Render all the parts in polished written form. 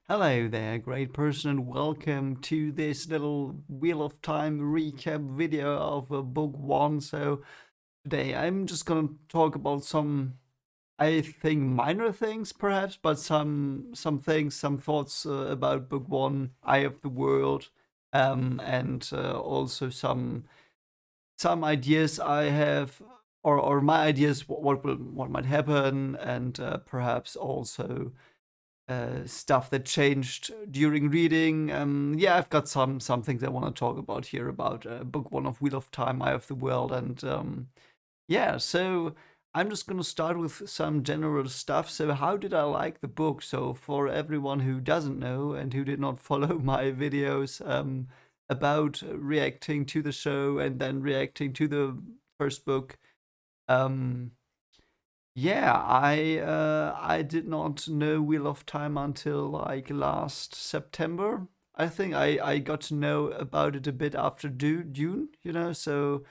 Hello there, great person, and welcome to this little Wheel of Time recap video of book one. So today I'm just gonna talk about some, I think, minor things perhaps, but some things, some thoughts about book one, Eye of the World, and also some ideas I have, or my ideas, what might happen, and perhaps also stuff that changed during reading. Yeah, I've got some things I want to talk about here about book one of Wheel of Time, Eye of the World, and yeah. So I'm just gonna start with some general stuff. So how did I like the book? So for everyone who doesn't know and who did not follow my videos about reacting to the show and then reacting to the first book. Um, yeah, I did not know Wheel of Time until like last September. I think I got to know about it a bit after Dune, so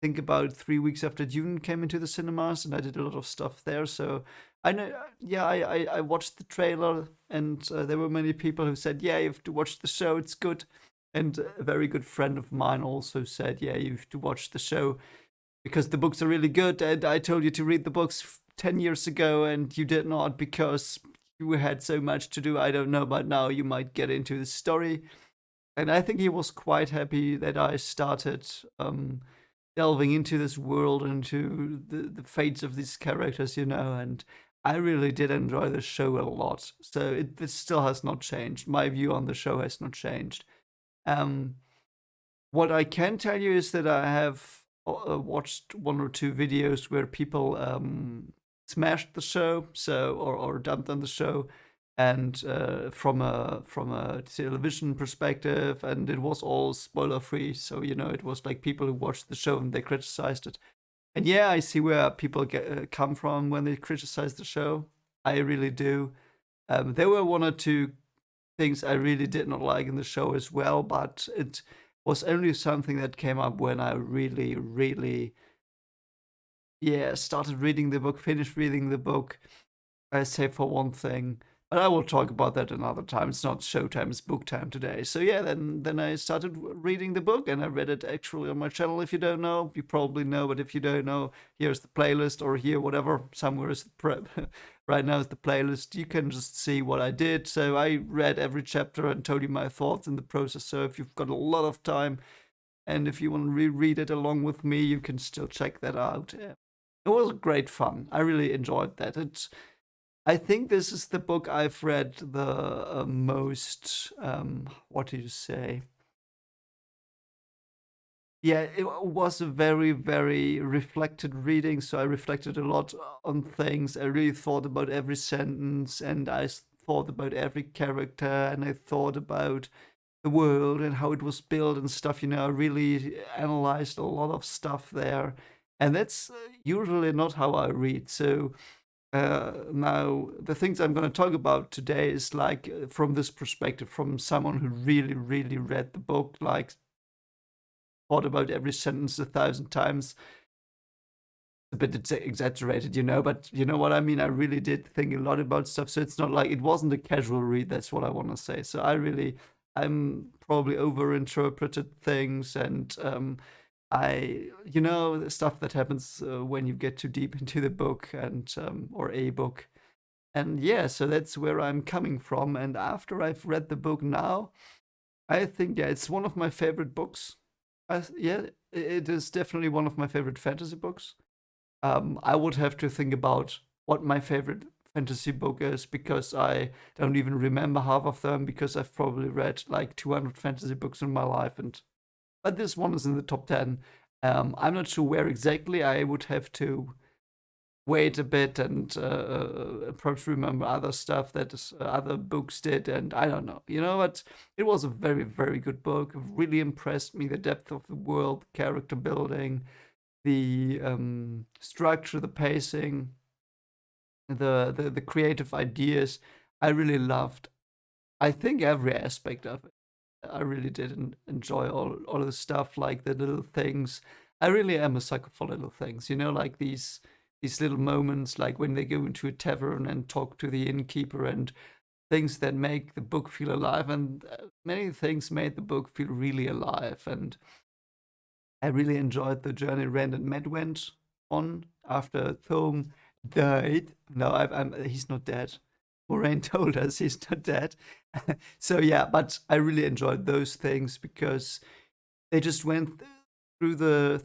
think about 3 weeks after Dune came into the cinemas, and I did a lot of stuff there. So I know, yeah, I watched the trailer, and there were many people who said, yeah, you have to watch the show, it's good. And a very good friend of mine also said, yeah, you have to watch the show because the books are really good, and I told you to read the books 10 years ago and you did not because you had so much to do. I don't know, but now you might get into the story. And I think he was quite happy that I started delving into this world, into the fates of these characters, and I really did enjoy the show a lot. So this still has not changed. My view on the show has not changed. Um, what I can tell you is that I have watched one or two videos where people smashed the show, or dumped on the show, and from a television perspective, and it was all spoiler free. So it was like people who watched the show and they criticized it. And yeah, I see where people come from when they criticize the show. I really do. There were one or two things I really did not like in the show as well, but it was only something that came up when I really, really, yeah, started reading the book, finished reading the book, save for one thing. But I will talk about that another time. It's not showtime, it's book time today. So yeah, then I started reading the book, and I read it actually on my channel. If you don't know, you probably know, but if you don't know, here's the playlist, or here, whatever, somewhere is the prep. Right now is the playlist. You can just see what I did. So I read every chapter and told you my thoughts in the process. So if you've got a lot of time and if you want to reread it along with me, you can still check that out. It was great fun. I really enjoyed that. I think this is the book I've read the most. What do you say? Yeah, it was a very, very reflected reading. So I reflected a lot on things. I really thought about every sentence, and I thought about every character, and I thought about the world and how it was built and stuff. I really analyzed a lot of stuff there, and that's usually not how I read. So now the things I'm going to talk about today is like from this perspective, from someone who really, really read the book, like thought about every sentence 1,000 times. A bit exaggerated, but you know what I mean. I really did think a lot about stuff, so it's not like it wasn't a casual read. That's what I want to say. So I'm probably overinterpreted things, and the stuff that happens when you get too deep into the book and or a book. And yeah, so that's where I'm coming from. And after I've read the book now, I think, yeah, it's one of my favorite books. Yeah, it is definitely one of my favorite fantasy books. I would have to think about what my favorite fantasy book is because I don't even remember half of them because I've probably read like 200 fantasy books in my life, and but this one is in the top 10. I'm not sure where exactly. I would have to wait a bit and perhaps remember other stuff that other books did, and I don't know. But it was a very, very good book. It really impressed me. The depth of the world, character building, the structure, the pacing, the creative ideas. I really loved. I think every aspect of it. I really did enjoy all of the stuff, like the little things. I really am a sucker for little things, like these little moments, like when they go into a tavern and talk to the innkeeper, and things that make the book feel alive, and many things made the book feel really alive. And I really enjoyed the journey Rand and Matt went on after Thome died. No, he's not dead. Moraine told us he's not dead. So yeah, but I really enjoyed those things because they just went through the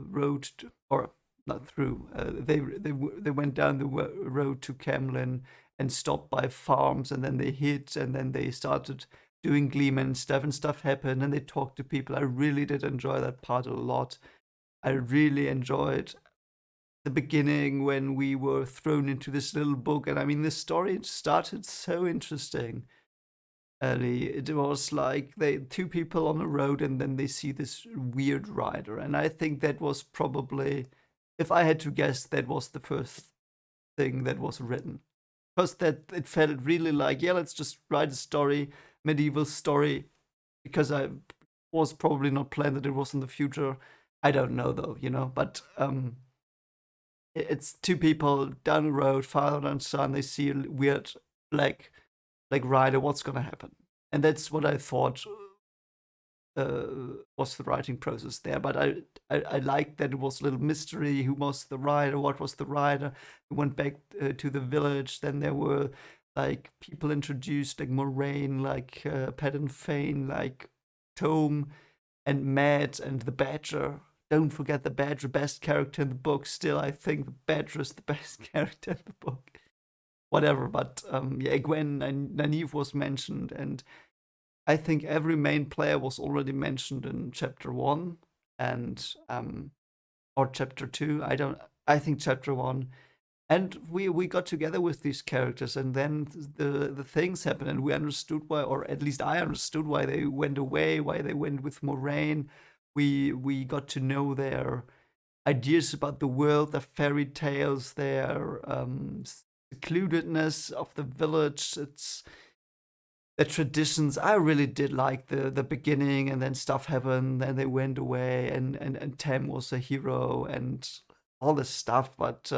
road to, or not through. They went down the road to Camlin and stopped by farms, and then they hid, and then they started doing Gleeman stuff, and stuff happened, and they talked to people. I really did enjoy that part a lot. I really enjoyed the beginning when we were thrown into this little book, and I mean, the story started so interesting early. It was like they two people on the road, and then they see this weird rider, and I think that was probably, if I had to guess, that was the first thing that was written, because that it felt really like, yeah, let's just write a story, medieval story, because I was probably not planned that it was in the future. I don't know though, but it's two people down the road, father and son. They see a weird black rider. What's gonna happen? And that's what I thought uh, was the writing process there. But I liked that it was a little mystery. Who was the rider? What was the rider? We went back to the village. Then there were like people introduced, like Moraine, like Pat and Fane, like Tome and Matt and the Badger. Don't forget the Badger, best character in the book. Still, I think the Badger is the best character in the book. Whatever, but yeah, Gwen and Nynaeve was mentioned, and I think every main player was already mentioned in chapter one, and or chapter two. I don't. I think chapter one, and we got together with these characters, and then the things happened, and we understood why, or at least I understood why they went away, why they went with Moraine. We got to know their ideas about the world, their fairy tales, their secludedness of the village. It's the traditions. I really did like the beginning, and then stuff happened, and they went away, and Tam was a hero, and all this stuff. But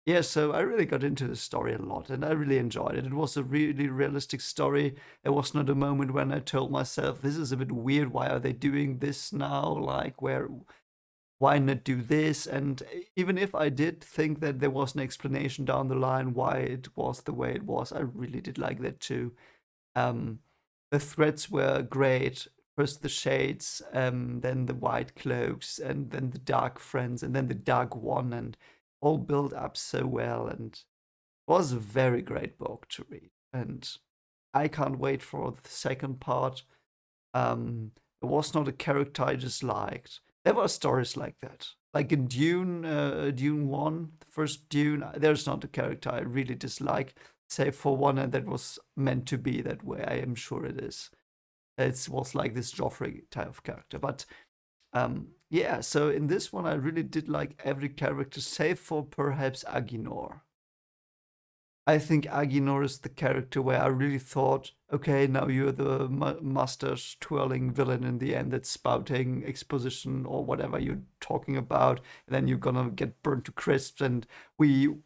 yeah, so I really got into the story a lot, and I really enjoyed it. It was a really realistic story. There was not a moment when I told myself, "This is a bit weird. Why are they doing this now? Like, why not do this?" And even if I did think that there was an explanation down the line why it was the way it was, I really did like that too. Um, the threats were great. First the shades, then the white cloaks, and then the dark friends, and then the dark one, and all built up so well. And it was a very great book to read. And I can't wait for the second part. It was not a character I just liked. There were stories like that. Like in Dune, Dune 1, the first Dune, there's not a character I really dislike, save for one, and that was meant to be that way. I am sure it is. It was like this Joffrey type of character. But yeah, so in this one, I really did like every character, save for perhaps Aginor. I think Aginor is the character where I really thought, okay, now you're the mustache twirling villain in the end that's spouting exposition or whatever you're talking about, and then you're gonna get burnt to crisps. And it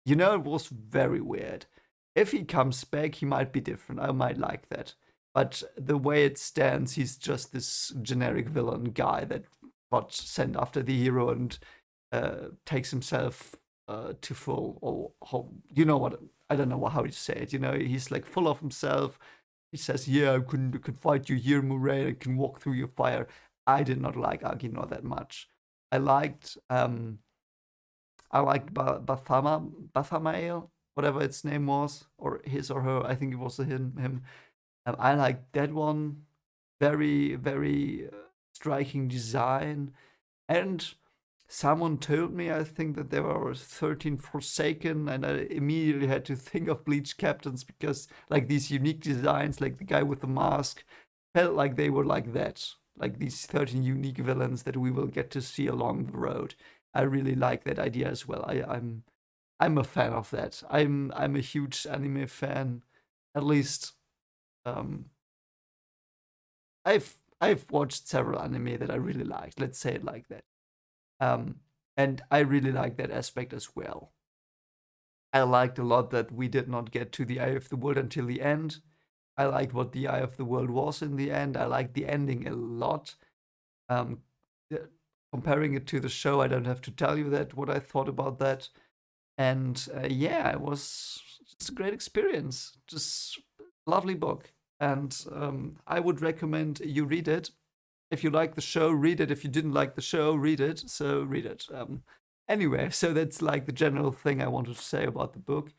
was very weird. If he comes back, he might be different. I might like that. But the way it stands, he's just this generic villain guy that got sent after the hero and takes himself to full, or how, what, I don't know how to say it. He's like full of himself. He says, "Yeah, I can fight you here, Murray. I can walk through your fire." I did not like Aginor that much. I liked Bathamael, whatever its name was, or his or her. I think it was a him. I liked that one. Very, very striking design. And someone told me, I think, that there were 13 Forsaken, and I immediately had to think of Bleach Captains because, like, these unique designs, like the guy with the mask, felt like they were like that. Like these 13 unique villains that we will get to see along the road. I really like that idea as well. I'm a fan of that. I'm a huge anime fan. At least um, I've watched several anime that I really liked. Let's say it like that. Um, and I really like that aspect as well. I liked a lot that we did not get to the Eye of the World until the end. I liked what the Eye of the World was in the end. I liked the ending a lot. Um, yeah, comparing it to the show, I don't have to tell you that what I thought about that. And yeah, it was just a great experience. Just lovely book, and I would recommend you read it. If you like the show, read it. If you didn't like the show, read it. So read it. Anyway, so that's like the general thing I wanted to say about the book.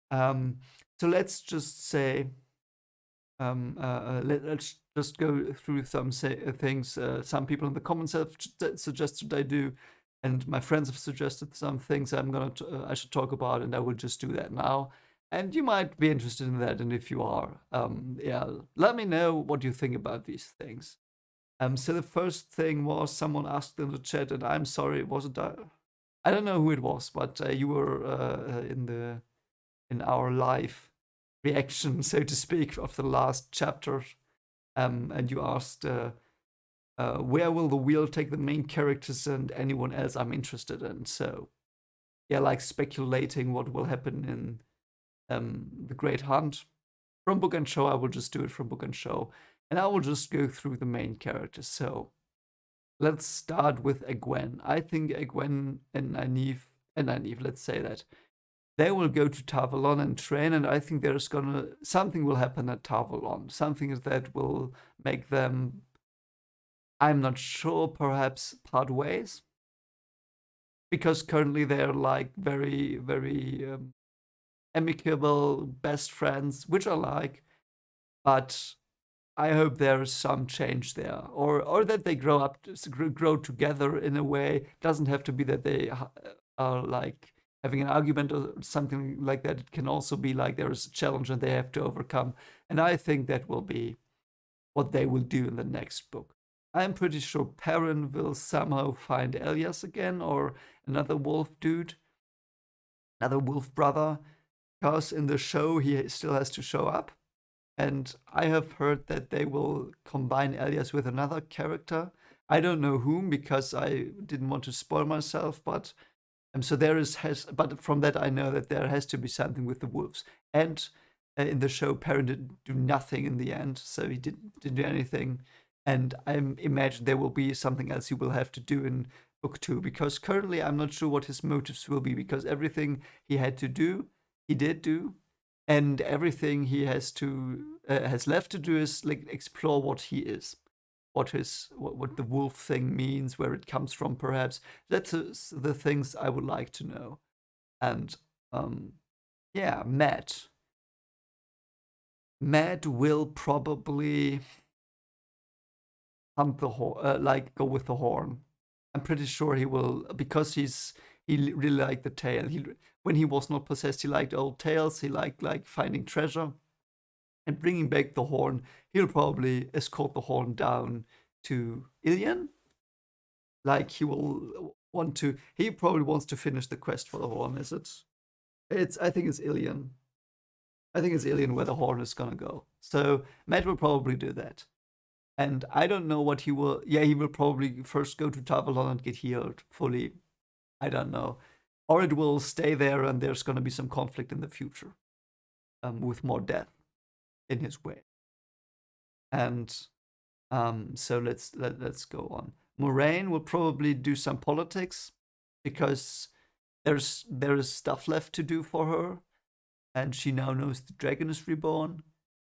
Um, so let's just say let's just go through some things some people in the comments have suggested I do, and my friends have suggested some things I should talk about, and I will just do that now. And you might be interested in that, and if you are, yeah, let me know what you think about these things. So the first thing was someone asked in the chat, and I'm sorry, was it? I don't know who it was, but you were in our live reaction, so to speak, of the last chapter, and you asked, where will the wheel take the main characters and anyone else I'm interested in? So, yeah, like speculating what will happen in the Great Hunt. From Book and Show, I will just do it from Book and Show, and I will just go through the main characters. So, let's start with Egwene. I think Egwene and Nynaeve, let's say that they will go to Tavalon and train, and I think there's gonna something will happen at Tavalon, something that will make them, I'm not sure, perhaps part ways, because currently they're like very, very amicable best friends, which I like, but I hope there's some change there, or that they grow up, grow together in a way. Doesn't have to be that they are like having an argument or something like that. It can also be like there is a challenge and they have to overcome. And I think that will be what they will do in the next book. I'm pretty sure Perrin will somehow find Elias again, or another wolf dude, another wolf brother, because in the show he still has to show up. And I have heard that they will combine Elias with another character. I don't know whom because I didn't want to spoil myself, but so there is but from that I know that there has to be something with the wolves. And in the show, Perrin didn't do nothing in the end, so he didn't do anything. And I imagine there will be something else he will have to do in book two, because currently I'm not sure what his motives will be, because everything he had to do, he did do, and everything he has left to do is like explore what he is, what the wolf thing means, where it comes from, perhaps. That's the things I would like to know. And yeah, Matt will probably hunt the horn, like go with the horn. I'm pretty sure he will, because he really liked the tale. When he was not possessed, he liked old tales. He liked like finding treasure and bringing back the horn. He'll probably escort the horn down to Ilion. Like he will want to. He probably wants to finish the quest for the horn. Is it? It's. I think it's Ilion. I think it's Ilion where the horn is gonna go. So Matt will probably do that. And I don't know what he will. Yeah, he will probably first go to Tavalon and get healed fully. I don't know. Or it will stay there and there's going to be some conflict in the future, with more death in his way. And so let's go on. Moraine will probably do some politics because there is stuff left to do for her, and she now knows the dragon is reborn,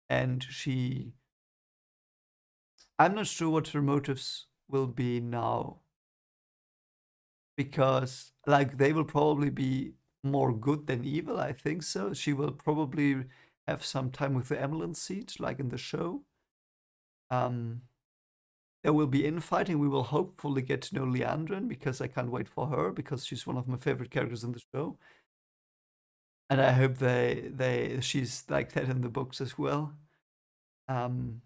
and I'm not sure what her motives will be now, because like they will probably be more good than evil. I think so. She will probably have some time with the Emerald Seed, like in the show. Um, there will be infighting. We will hopefully get to know Leandrin, because I can't wait for her, because she's one of my favorite characters in the show. And I hope she's like that in the books as well. Um,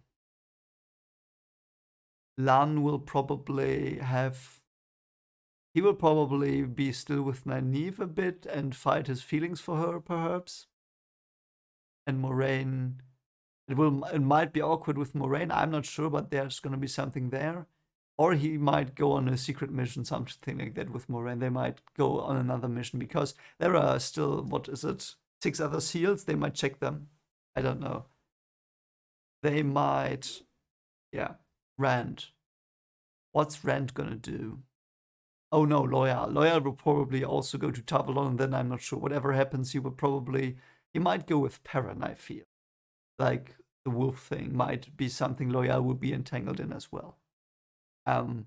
Lan will probably have. He will probably be still with Nynaeve a bit and fight his feelings for her, perhaps. And Moraine, it might be awkward with Moraine. I'm not sure, but there's going to be something there. Or he might go on a secret mission, something like that with Moraine. They might go on another mission because there are still, what is it, 6 other seals. They might check them. I don't know. They might, yeah. Rand. What's Rand gonna do? Oh no, Loyal. Loyal will probably also go to Tavalon, and then I'm not sure. Whatever happens, he might go with Perrin, I feel. Like the wolf thing might be something Loyal will be entangled in as well. Um,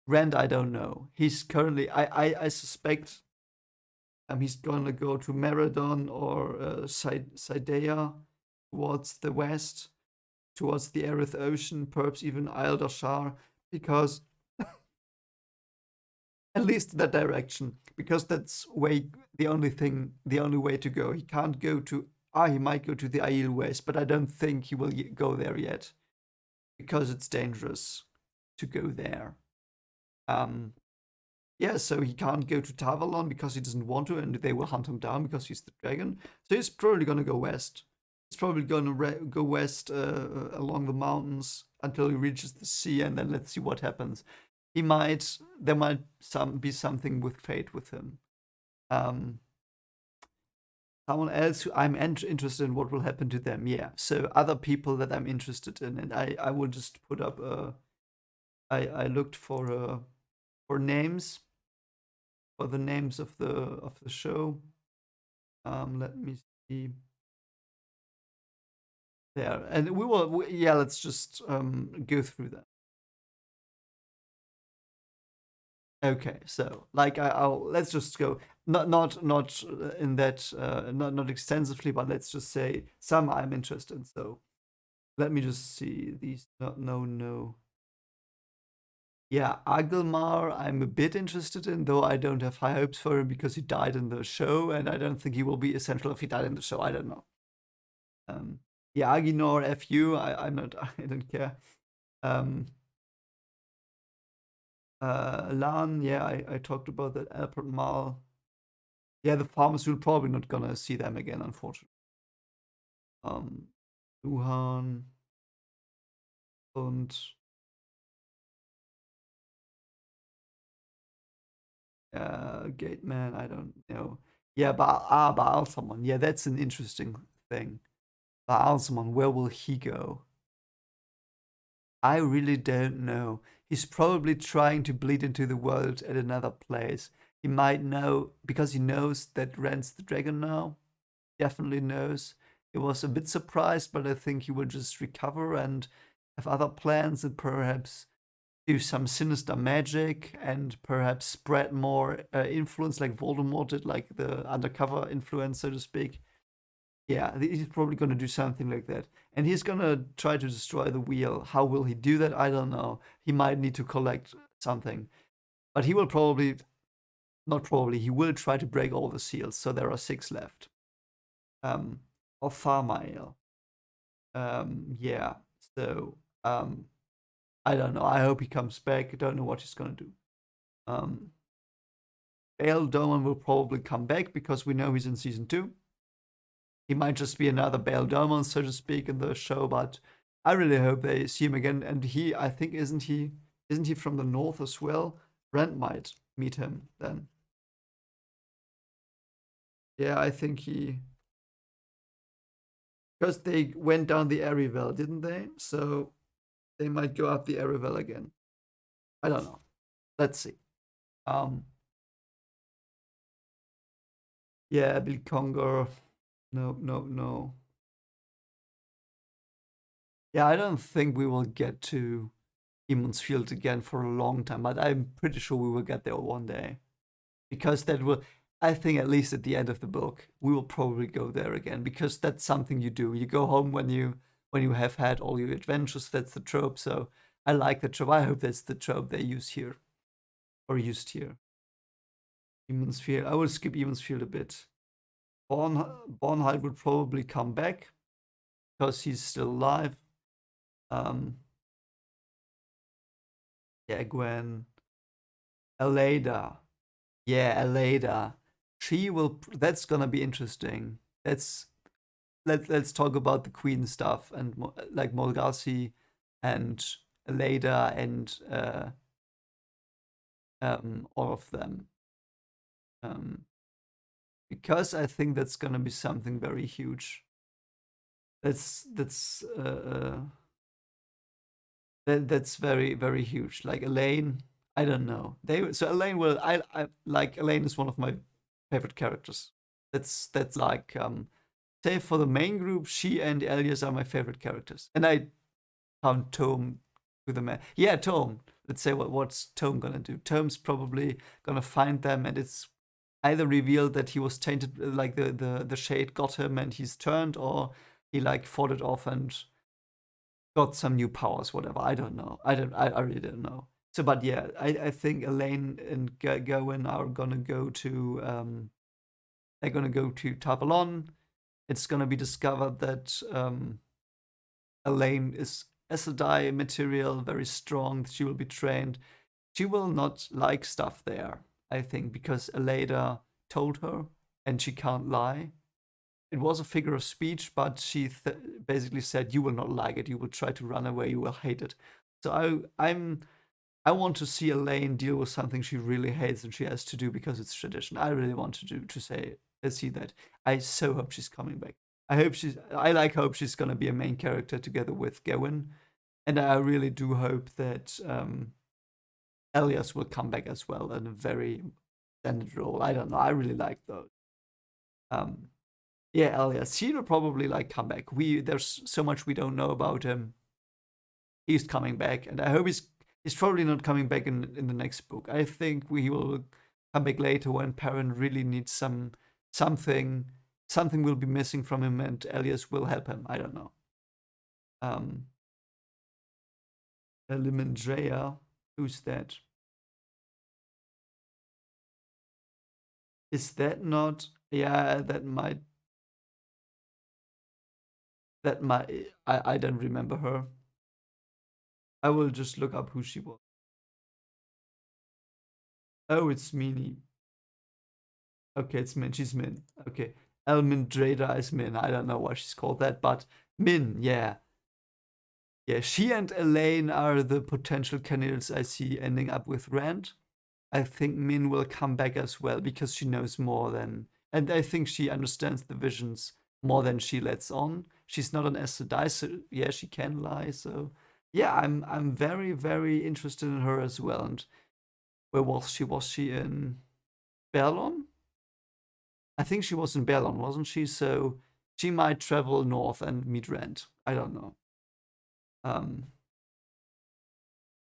Rand, I don't know. He's currently, I suspect, he's gonna go to Meridon or Sidea towards the west, towards the Aerith Ocean, perhaps even Isle Dashar, because at least that direction, because that's the only way to go. He can't go to, he might go to the Aiel West, but I don't think he will go there yet, because it's dangerous to go there. Um, yeah, so he can't go to Tavalon because he doesn't want to, and they will hunt him down because he's the dragon. So he's probably gonna go west. He's probably gonna go west along the mountains until he reaches the sea, and then let's see what happens. There might be something with fate with him. Um, Someone else who I'm interested in what will happen to them. Yeah, so other people that I'm interested in, and I will just put up I looked for names, for the names of the show. Let me see there, and yeah, let's just go through them. Okay, so like I'll let's just go not in that not extensively, but let's just say some I'm interested in. So let me just see these. No. Yeah, Agelmar, I'm a bit interested in, though I don't have high hopes for him because he died in the show, and I don't think he will be essential if he died in the show. I don't know. Um, yeah, Aginor, FU, I'm not, I don't care. Um, Lan, yeah, I talked about that. Alpert Mal. Yeah, the farmers will probably not gonna see them again, unfortunately. Luhan und Gateman, I don't know. Yeah, Baal someone. Yeah, that's an interesting thing. Baal someone, where will he go? I really don't know. He's probably trying to bleed into the world at another place. He might know because he knows that Rand's the dragon now. Definitely knows. He was a bit surprised, but I think he will just recover and have other plans and perhaps do some sinister magic and perhaps spread more influence like Voldemort did, like the undercover influence, so to speak. Yeah, he's probably going to do something like that. And he's going to try to destroy the wheel. How will he do that? I don't know. He might need to collect something. But he will probably, not probably, he will try to break all the seals. So there are 6 left. Of Farmail. Yeah. So, I don't know. I hope he comes back. I don't know what he's going to do. Bail Doman will probably come back because we know he's in season 2. He might just be another Bail Doman, so to speak, in the show, but I really hope they see him again. And I think, isn't he from the north as well? Brent might meet him then. Yeah, I think because they went down the Arivel, didn't they? So they might go up the Arivel again. I don't know. Let's see. Um, yeah, Bill Conger. No. Yeah, I don't think we will get to Emon's Field again for a long time, but I'm pretty sure we will get there one day. Because that will, I think, at least at the end of the book, we will probably go there again because that's something you do. You go home when you have had all your adventures. That's the trope. So I like the trope. I hope that's the trope they use here or used here. Emon's Field. I will skip Emon's Field a bit. Bornhide would probably come back because he's still alive. Yeah, Gwen. Aleda. Yeah, Aleda. She will. That's gonna be interesting. Let's talk about the Queen stuff and like Morgasi and Leda and all of them. Um, because I think that's gonna be something very huge. That's very very huge. Like Elaine, I don't know. So Elaine will I like Elaine is one of my favorite characters. That's like say for the main group, she and Elias are my favorite characters, and I count Tome to the man. Yeah, Tome. Let's say what's Tome gonna do? Tome's probably gonna find them, and it's either revealed that he was tainted, like the shade got him and he's turned, or he like fought it off and got some new powers, whatever. I don't know. I really don't know. So, but yeah, I think Elaine and Gawain are gonna go to they're gonna go to Tavalon. It's gonna be discovered that Elaine is Aes Sedai material, very strong. She will be trained. She will not like stuff there, I think, because Eleda told her, and she can't lie. It was a figure of speech, but she basically said, "You will not like it. You will try to run away. You will hate it." So I want to see Elaine deal with something she really hates and she has to do because it's tradition. I really want to see that. I so hope she's coming back. I hope she's gonna be a main character together with Gawain, and I really do hope that Elias will come back as well in a very standard role. I don't know. I really like those. Um, yeah, Elias. He will probably like come back. There's so much we don't know about him. He's coming back, and I hope he's probably not coming back in the next book. I think he will come back later when Perrin really needs something something will be missing from him, and Elias will help him. I don't know. Um, Elimandrea, who's that? Is that not? Yeah, that might. I don't remember her. I will just look up who she was. Oh, it's Mini. Okay, it's Min. She's Min. Okay. Elmindrada is Min. I don't know why she's called that, but Min, yeah. Yeah, she and Elaine are the potential candidates I see ending up with Rand. I think Min will come back as well because she knows more than, and I think she understands the visions more than she lets on. She's not an Aes Sedai, so yeah, she can lie. So yeah, I'm very very interested in her as well. And where was she? Was she in Berlon? I think she was in Berlon, wasn't she? So she might travel north and meet Rand. I don't know. Um,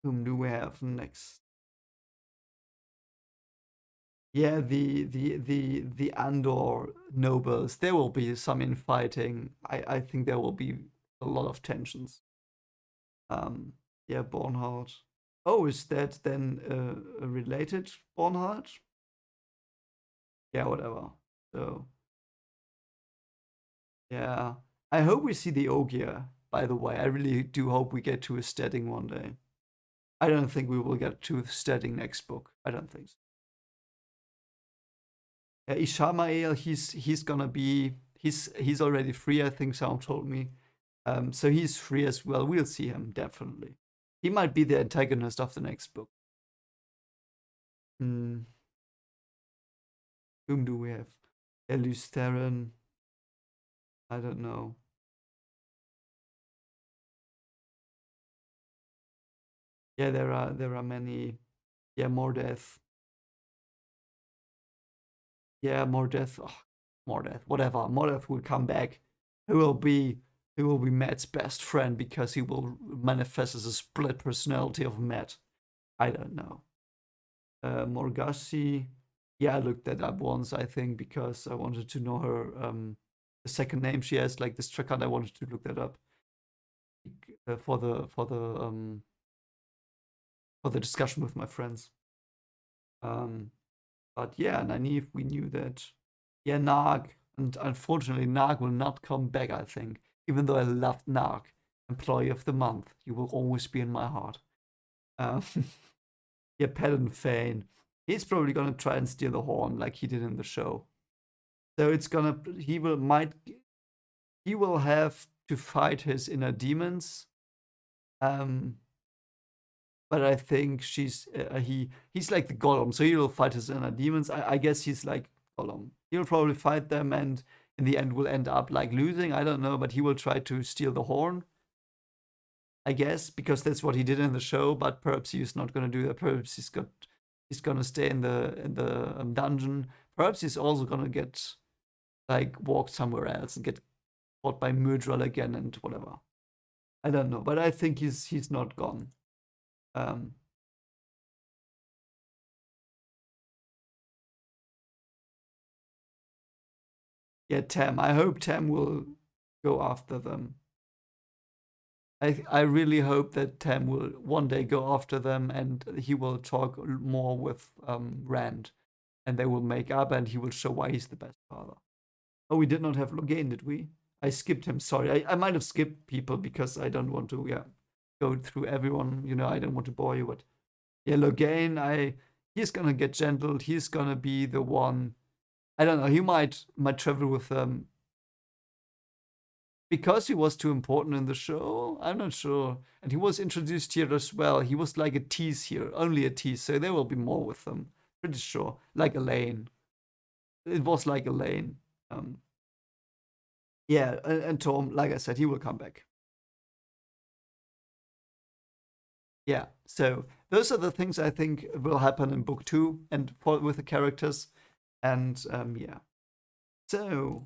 whom do we have next? Yeah, the Andor nobles. There will be some infighting. I think there will be a lot of tensions. Um, yeah, Bornhard. Oh, is that then a related Bornhard? Yeah, whatever. So yeah, I hope we see the Ogier. By the way, I really do hope we get to a steading one day. I don't think we will get to steading next book. I don't think so. Ishamael, he's gonna be he's already free. I think someone told me. So he's free as well. We'll see him definitely. He might be the antagonist of the next book. Hmm. Whom do we have? Theron. I don't know. Yeah, there are many. Yeah, more death. Yeah, more death. Oh, more death. Whatever. More death will come back. He will be he will be Matt's best friend because he will manifest as a split personality of Matt. I don't know. Morgasi. Yeah, I looked that up once, I think, because I wanted to know her the second name she has, like this track. I wanted to look that up for the discussion with my friends. Um, but yeah, Nynaeve, we knew that. Yeah, Narg, and unfortunately, Narg will not come back. I think, even though I loved Narg, Employee of the Month, you will always be in my heart. Um, yeah, Paladin Fane. He's probably gonna try and steal the horn like he did in the show. So it's gonna he will have to fight his inner demons. Um, but I think he's like the Golem, so he'll fight his inner demons. I guess he's like Golem. He'll probably fight them, and in the end will end up like losing. I don't know, but he will try to steal the horn, I guess, because that's what he did in the show. But perhaps he's not gonna do that. Perhaps he's gonna stay in the dungeon. Perhaps he's also gonna get like walk somewhere else and get caught by Myrdral again and whatever. I don't know, but I think he's not gone. Um, yeah, Tam. I hope Tam will go after them. I really hope that Tam will one day go after them and he will talk more with Rand, and they will make up and he will show why he's the best father. Oh, we did not have Logain, did we? I skipped him. Sorry, I might have skipped people because I don't want to go through everyone. I don't want to bore you, but yeah, Logain, he's gonna get gentled. He's gonna be the one. I don't know. He might travel with them because he was too important in the show. I'm not sure. And he was introduced here as well. He was like a tease here, only a tease. So there will be more with them. Pretty sure. Like Elaine. It was like Elaine. Um, yeah, and Tom, like I said, he will come back. Yeah. So those are the things I think will happen in book 2 and with the characters. And yeah. So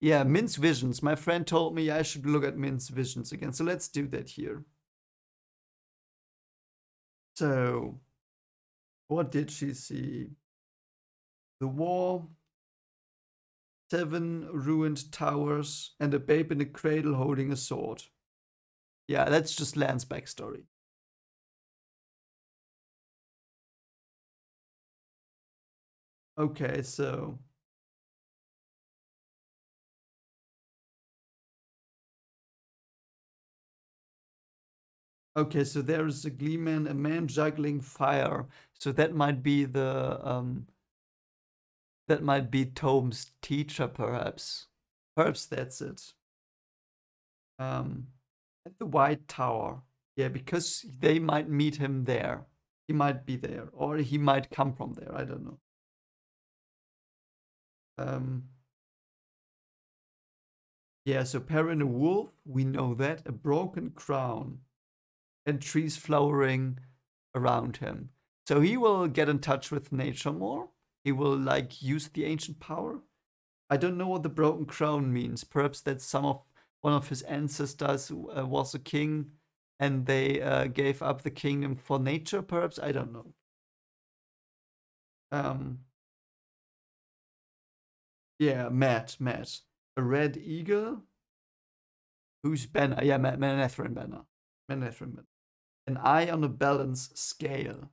yeah, Min's visions. My friend told me I should look at Min's visions again. So let's do that here. So, what did she see? The war, 7 ruined towers, and a babe in a cradle holding a sword. Yeah, that's just Lan's backstory. Okay, so. Okay, so there is a gleeman, a man juggling fire. So that might be Tome's teacher, perhaps. Perhaps that's it. At the White Tower. Yeah, because they might meet him there. He might be there, or he might come from there. I don't know. Um, yeah, so Perrin a wolf, we know that. A broken crown, and trees flowering around him. So he will get in touch with nature more. He will like use the ancient power. I don't know what the broken crown means. Perhaps that's one of his ancestors was a king, and they gave up the kingdom for nature. Perhaps I don't know. Um, yeah, Matt, a red eagle. Whose banner? Yeah, Manethrin banner. Manethrin banner. An eye on a balance scale.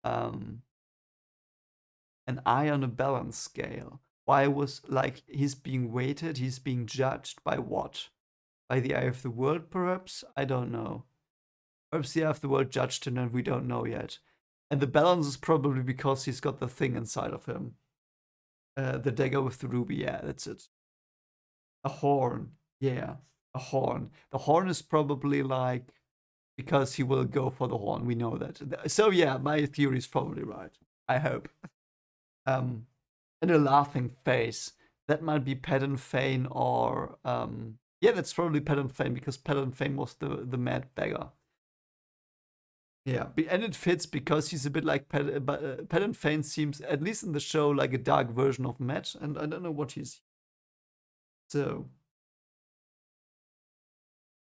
Um, an eye on a balance scale. Why was like he's being weighted? He's being judged by what? By the eye of the world, perhaps? I don't know. Perhaps the eye of the world judged him, and we don't know yet. And the balance is probably because he's got the thing inside of him. The dagger with the ruby. Yeah, that's it. A horn. Yeah, a horn. The horn is probably like because he will go for the horn. We know that. So yeah, my theory is probably right. I hope. Um, and a laughing face. That might be Pattern Fane or yeah, that's probably Pattern Fane because Pattern Fane was the mad beggar. Yeah, and it fits because he's a bit like Pattern Fane seems, at least in the show, like a dark version of Matt, and I don't know what he's. So,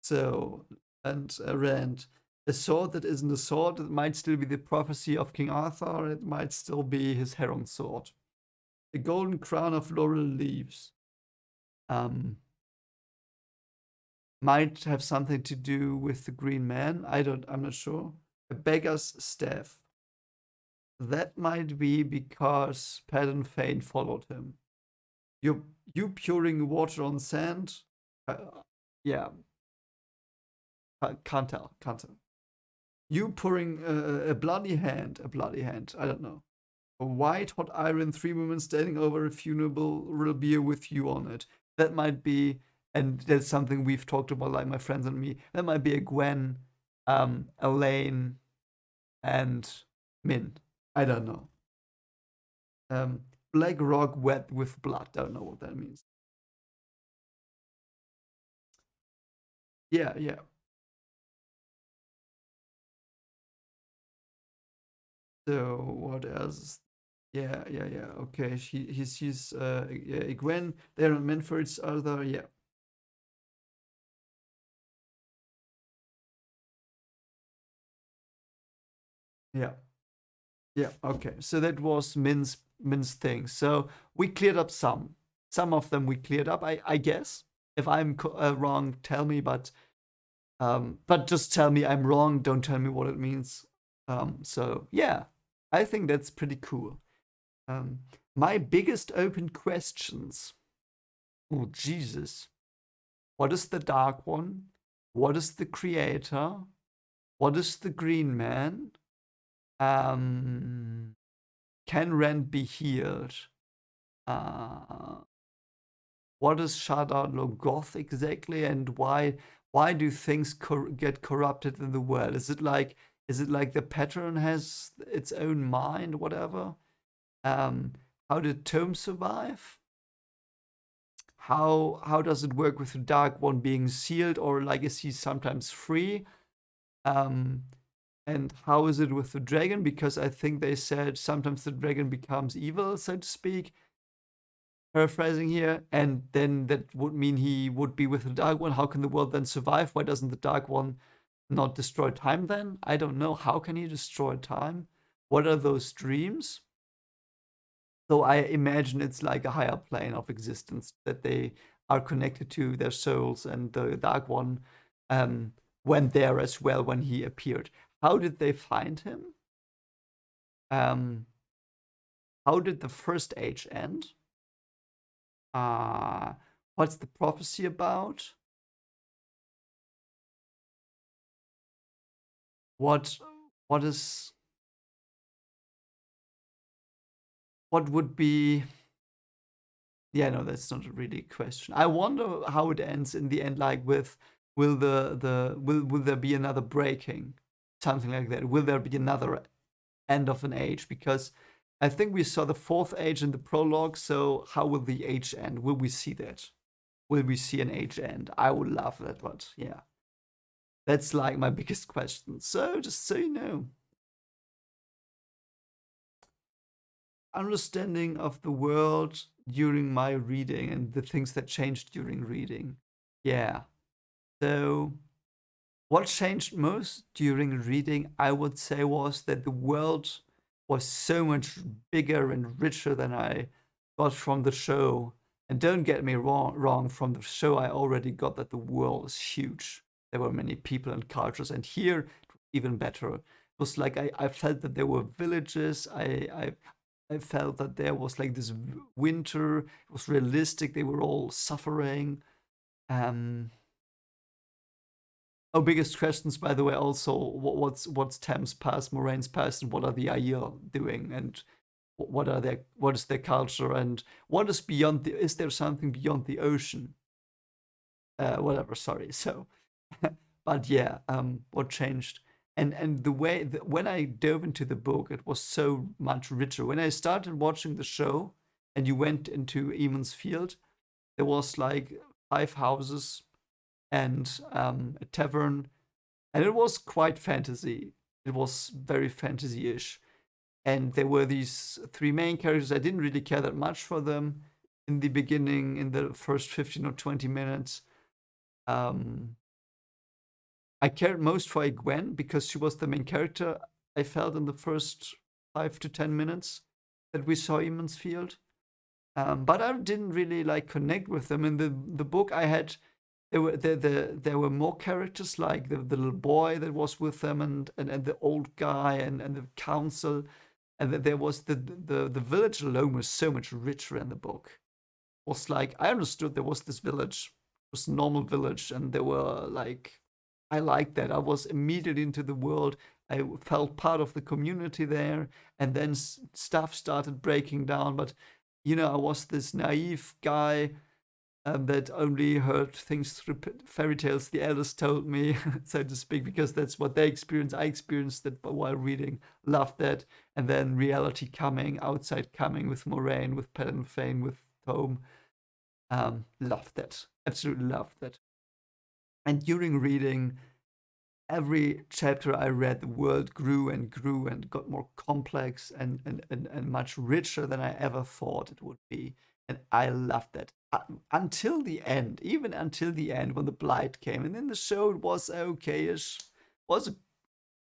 so, and Rand, a sword that isn't a sword, it might still be the prophecy of King Arthur, or it might still be his Heron sword. A golden crown of laurel leaves. Might have something to do with the Green Man. I'm not sure. A beggar's staff. That might be because Pattern Fane followed him. You pouring water on sand? Yeah, can't tell. Can't tell. You pouring a bloody hand? A bloody hand. I don't know. A white hot iron, 3 women standing over a funeral beer with you on it. That might be And that's something we've talked about, like my friends and me. That might be a Gwen, Elaine, and Min. I don't know. Um, Black rock wet with blood. Don't know what that means. Yeah, yeah. So what else? Yeah, yeah, yeah. Okay, she's yeah, Gwen. They're Manfred's other. Yeah, yeah, yeah. Okay, so that was Min's thing. So we cleared up some. Some of them we cleared up. I guess. If I'm wrong, tell me. But just tell me I'm wrong. Don't tell me what it means. So yeah, I think that's pretty cool. Um, my biggest open questions. Oh Jesus. What is the Dark One? What is the Creator? What is the Green Man? Um, can Rand be healed? Uh, what is Shadar Logoth exactly, and why do things get corrupted in the world? Is it like the pattern has its own mind, whatever? Um, how did Tome survive? How does it work with the Dark One being sealed, or like is he sometimes free? Um, and how is it with the dragon? Because I think they said sometimes the dragon becomes evil, so to speak. Paraphrasing here, and then that would mean he would be with the Dark One. How can the world then survive? Why doesn't the Dark One not destroy time then? I don't know. How can he destroy time? What are those dreams? So I imagine it's like a higher plane of existence that they are connected to their souls, and the Dark One um, went there as well when he appeared. How did they find him? Um, how did the first age end? Uh, what's the prophecy about? What what is what would be, yeah, no, that's not really a question. I wonder how it ends in the end, like with will there be another breaking? Something like that. Will there be another end of an age? Because I think we saw the fourth age in the prologue, so how will the age end? Will we see that? Will we see an age end? I would love that, but yeah. That's like my biggest question. So just so you know. Understanding of the world during my reading and the things that changed during reading. Yeah. So, what changed most during reading, I would say, was that the world was so much bigger and richer than I got from the show. And don't get me wrong, from the show, I already got that the world is huge. There were many people and cultures, and here, even better. It was like I felt that there were villages. I felt that there was like this winter. It was realistic. They were all suffering. Um, our biggest questions, by the way, also what's Thames past, Moraine's past, and what are the Aiel doing, and what is their culture, and what is beyond the is there something beyond the ocean? Whatever. Sorry. So, but yeah, what changed? And the way that when I dove into the book, it was so much richer. When I started watching the show, and you went into Eamon's Field, there was like 5 houses and a tavern, and it was quite fantasy. It was very fantasy-ish, and there were these three main characters. I didn't really care that much for them in the beginning, in the first 15 or 20 minutes. Um, I cared most for Gwen because she was the main character. I felt in the first 5 to 10 minutes that we saw Eamon's Field, but I didn't really like connect with them. In the book, I had there were more characters like the little boy that was with them, and the old guy, and the council, and there was the village alone was so much richer in the book. It was like I understood there was this village, it was a normal village, and there were like I liked that. I was immediately into the world. I felt part of the community there, and then stuff started breaking down. But I was this naive guy that only heard things through fairy tales the elders told me, so to speak, because that's what they experienced. I experienced that while reading, loved that, and then reality coming, outside coming with Moraine, with Padan Fane, with Tome, loved that, absolutely loved that. And during reading, every chapter I read, the world grew and grew and got more complex and much richer than I ever thought it would be. And I loved that. Until the end, even until the end when the blight came. And in the show, it was okay-ish. Was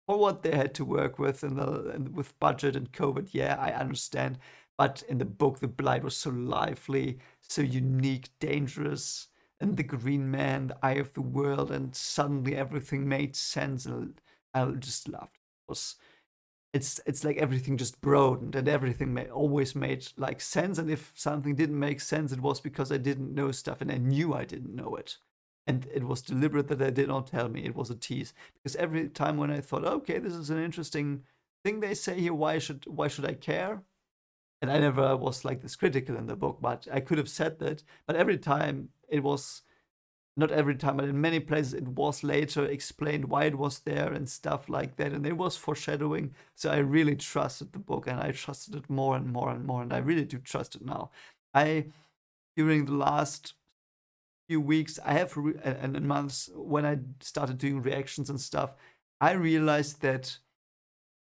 for what they had to work with and with budget and COVID, yeah, I understand. But in the book, the blight was so lively, so unique, dangerous, and the Green Man, the eye of the world, and suddenly everything made sense. And I just loved it. It's like everything just broadened and everything always made like sense. And if something didn't make sense, it was because I didn't know stuff and I knew I didn't know it. And it was deliberate that they did not tell me. It was a tease. Because every time when I thought, okay, this is an interesting thing they say here, why should I care? And I never was like this critical in the book, but I could have said that. But every time it was, not every time, but in many places it was later explained why it was there and stuff like that. And it was foreshadowing. So I really trusted the book and I trusted it more and more and more. And I really do trust it now. During the last few weeks, I have and in months when I started doing reactions and stuff, I realized that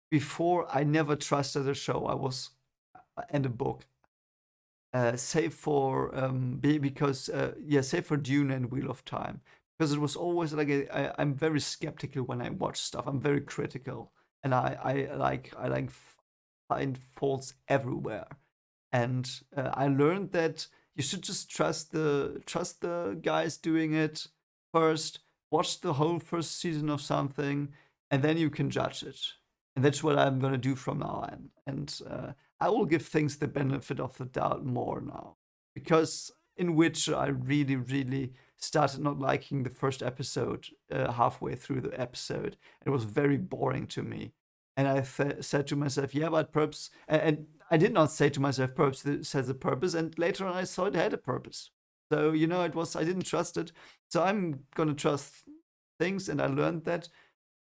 before I never trusted a show I was and a book, save for save for Dune and Wheel of Time, because it was always like I'm very skeptical when I watch stuff. I'm very critical, and I find faults everywhere. And I learned that you should just trust the guys doing it first. Watch the whole first season of something, and then you can judge it. And that's what I'm gonna do from now on. And I will give things the benefit of the doubt more now, because in Witcher I really, really started not liking the first episode. Halfway through the episode, it was very boring to me. And I said to myself, yeah, but perhaps, and I did not say to myself, perhaps this has a purpose. And later on, I saw it had a purpose. So, I didn't trust it. So I'm going to trust things. And I learned that.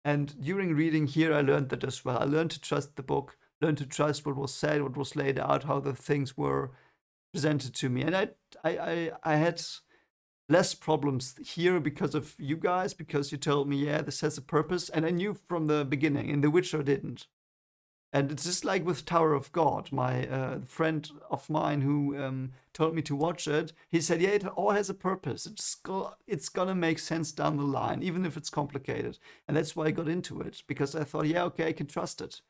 And during reading here, I learned that as well. I learned to trust the book, learned to trust what was said, what was laid out, how the things were presented to me. And I had less problems here because of you guys, because you told me, yeah, this has a purpose. And I knew from the beginning. In The Witcher, didn't. And it's just like with Tower of God. My friend of mine who told me to watch it, he said, yeah, it all has a purpose. It's gonna make sense down the line, even if it's complicated. And that's why I got into it, because I thought, yeah, okay, I can trust it.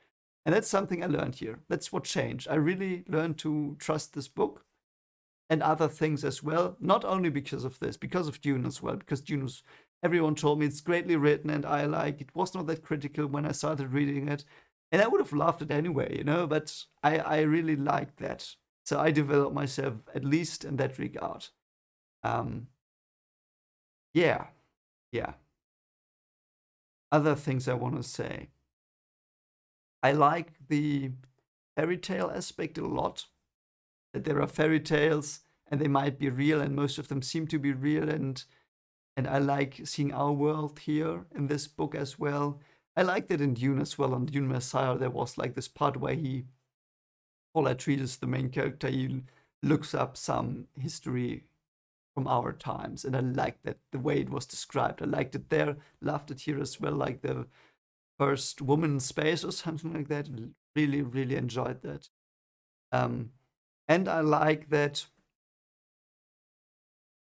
And that's something I learned here. That's what changed. I really learned to trust this book and other things as well. Not only because of this, because of Dune as well. Because Dune was, everyone told me it's greatly written, and I it was not that critical when I started reading it. And I would have loved it anyway, but I really liked that. So I developed myself, at least in that regard. Um, yeah, yeah. Other things I want to say. I like the fairy tale aspect a lot. That there are fairy tales and they might be real, and most of them seem to be real. And I like seeing our world here in this book as well. I liked it in Dune as well. On Dune Messiah, there was like this part where Paul Atreides, the main character, he looks up some history from our times, and I liked that the way it was described. I liked it there, loved it here as well, like the first woman in space or something like that. Really, really enjoyed that. And I like that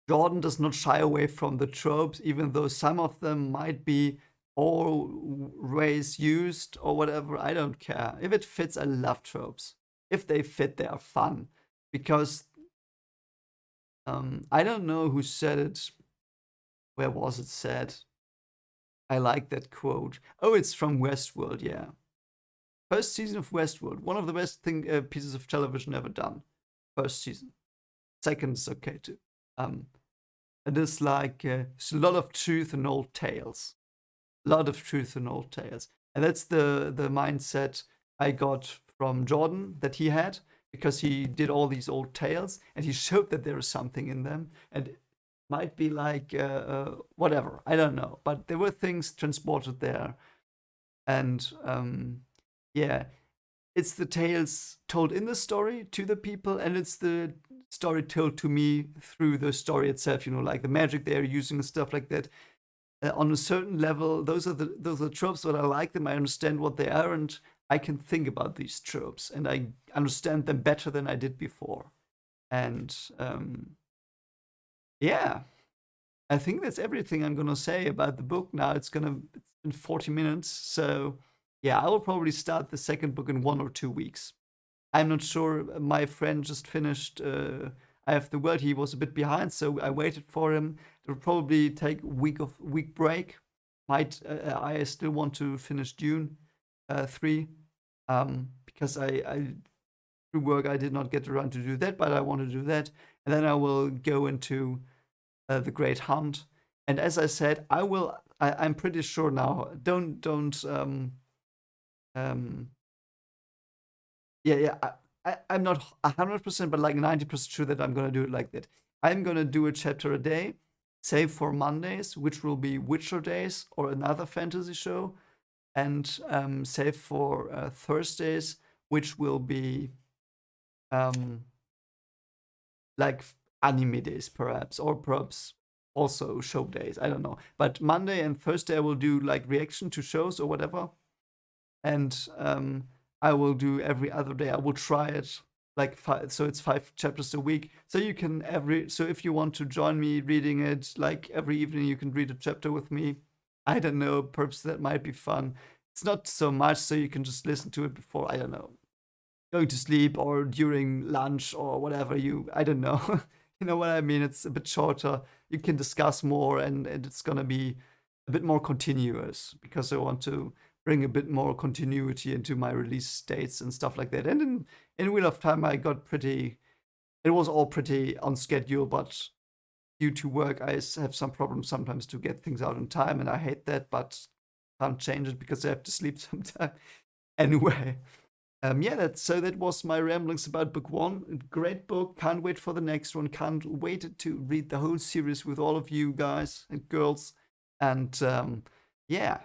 Jordan does not shy away from the tropes, even though some of them might be always used or whatever. I don't care. If it fits, I love tropes. If they fit, they are fun. Because I don't know who said it. Where was it said? I like that quote. Oh, it's from Westworld, yeah. First season of Westworld. One of the best pieces of television ever done. First season. Second is okay too. It is like it's a lot of truth in old tales. A lot of truth in old tales. And that's the mindset I got from Jordan that he had. because he did all these old tales and he showed that there is something in them, and it might be like whatever, I don't know, but there were things transported there. And yeah, it's the tales told in the story to the people, and it's the story told to me through the story itself, like the magic they're using and stuff like that. On a certain level, those are tropes, but I like them. I understand what they are, and I can think about these tropes, and I understand them better than I did before. And yeah, I think that's everything I'm gonna say about the book. Now it's been 40 minutes, so yeah, I will probably start the second book in 1 or 2 weeks. I'm not sure. My friend just finished I Have the World. He was a bit behind, so I waited for him. It'll probably take a week break. Might I still want to finish Dune 3, because I through work I did not get around to do that, but I want to do that, and then I will go into the Great Hunt. And as I said, I will. I'm pretty sure now. Don't um yeah, yeah. I'm not 100%, but like 90% sure that I'm gonna do it like that. I'm gonna do a chapter a day, save for Mondays, which will be Witcher days or another fantasy show, and save for Thursdays, which will be um, like anime days, perhaps, or perhaps also show days. I don't know. But Monday and Thursday, I will do like reaction to shows or whatever, and I will do every other day. I will try it like so it's 5 chapters a week. So you can so if you want to join me reading it, like every evening, you can read a chapter with me. I don't know, perhaps that might be fun. It's not so much, so you can just listen to it before, I don't know, going to sleep or during lunch or whatever. I don't know. You know what I mean? It's a bit shorter. You can discuss more, and it's gonna be a bit more continuous because I want to bring a bit more continuity into my release dates and stuff like that. And in Wheel of Time, I got pretty. It was all pretty on schedule, but due to work, I have some problems sometimes to get things out in time, and I hate that, but can't change it because I have to sleep sometime. Anyway, yeah, that was my ramblings about book one. Great book. Can't wait for the next one. Can't wait to read the whole series with all of you guys and girls. And yeah,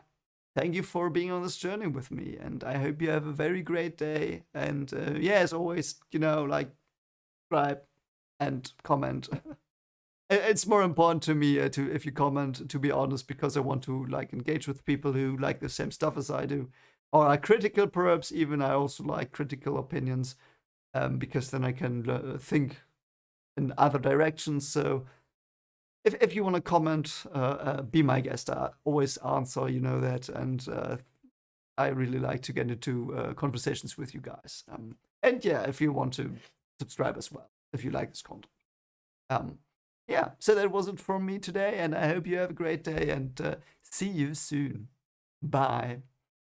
thank you for being on this journey with me. And I hope you have a very great day. And yeah, as always, like, subscribe and comment. It's more important to me to if you comment, to be honest, because I want to like engage with people who like the same stuff as I do, or are critical. Perhaps even I also like critical opinions, because then I can think in other directions. So if you want to comment, be my guest. I always answer, you know that, and I really like to get into conversations with you guys. And yeah, if you want to subscribe as well, if you like this content. Um, yeah, so that was it from me today, and I hope you have a great day, and see you soon. Bye.